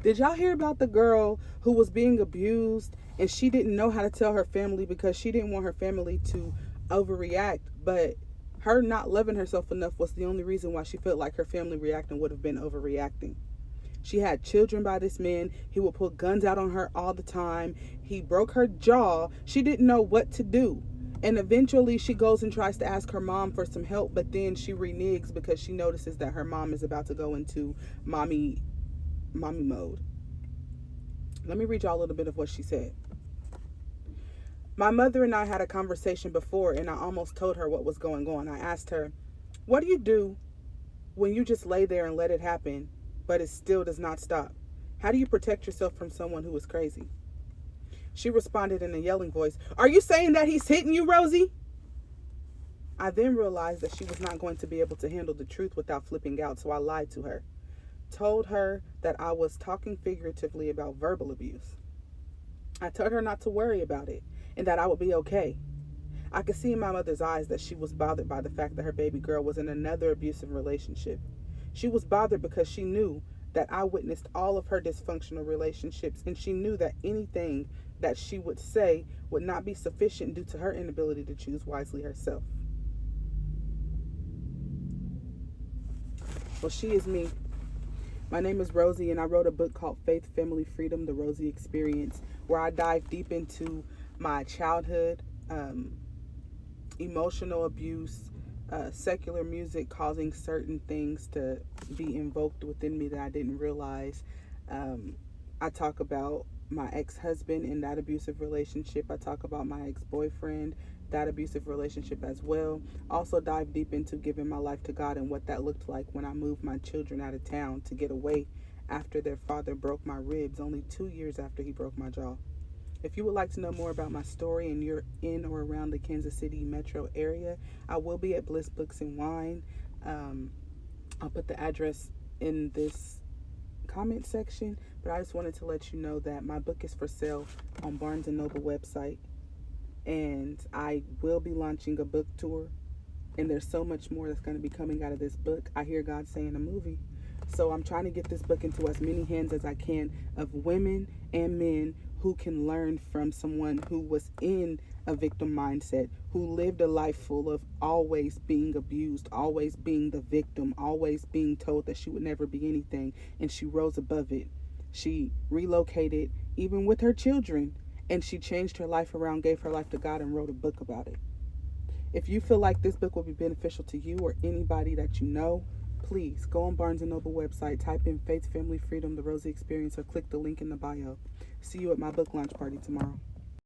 Did y'all hear about the girl who was being abused and she didn't know how to tell her family because she didn't want her family to overreact, but her not loving herself enough was the only reason why she felt like her family reacting would have been overreacting. She had children by this man. He would put guns out on her all the time. He broke her jaw. She didn't know what to do. And eventually she goes and tries to ask her mom for some help, but then she reneges because she notices that her mom is about to go into mommy mode. Let me read y'all a little bit of what she said. My mother and I had a conversation before, and I almost told her what was going on. I asked her, what do you do when you just lay there and let it happen, but it still does not stop? How do you protect yourself from someone who is crazy? She responded in a yelling voice, are you saying that he's hitting you, Rosie? I then realized that she was not going to be able to handle the truth without flipping out, so I lied to her. Told her that I was talking figuratively about verbal abuse. I told her not to worry about it and that I would be okay. I could see in my mother's eyes that she was bothered by the fact that her baby girl was in another abusive relationship. She was bothered because she knew that I witnessed all of her dysfunctional relationships, and she knew that anything that she would say would not be sufficient due to her inability to choose wisely herself. Well, she is me. My name is Rosie, and I wrote a book called Faith, Family, Freedom, The Rosie Experience, where I dive deep into my childhood, emotional abuse, secular music causing certain things to be invoked within me that I didn't realize. I talk about my ex-husband and that abusive relationship. I talk about my ex-boyfriend, that abusive relationship as well. Also dive deep into giving my life to God and what that looked like when I moved my children out of town to get away after their father broke my ribs only 2 years after he broke my jaw. If you would like to know more about my story and you're in or around the Kansas City metro area, I will be at Bliss Books and Wine. I'll put the address in this comment section, but I just wanted to let you know that my book is for sale on Barnes & Noble website, and I will be launching a book tour, and there's so much more that's going to be coming out of this book. I hear God saying a movie. So I'm trying to get this book into as many hands as I can of women and men who can learn from someone who was in a victim mindset, who lived a life full of always being abused, always being the victim, always being told that she would never be anything, and she rose above it. She relocated, even with her children, and she changed her life around, gave her life to God, and wrote a book about it. If you feel like this book will be beneficial to you or anybody that you know, please go on Barnes & Noble website, type in Faith, Family, Freedom, The Rosie Experience, or click the link in the bio. See you at my book launch party tomorrow.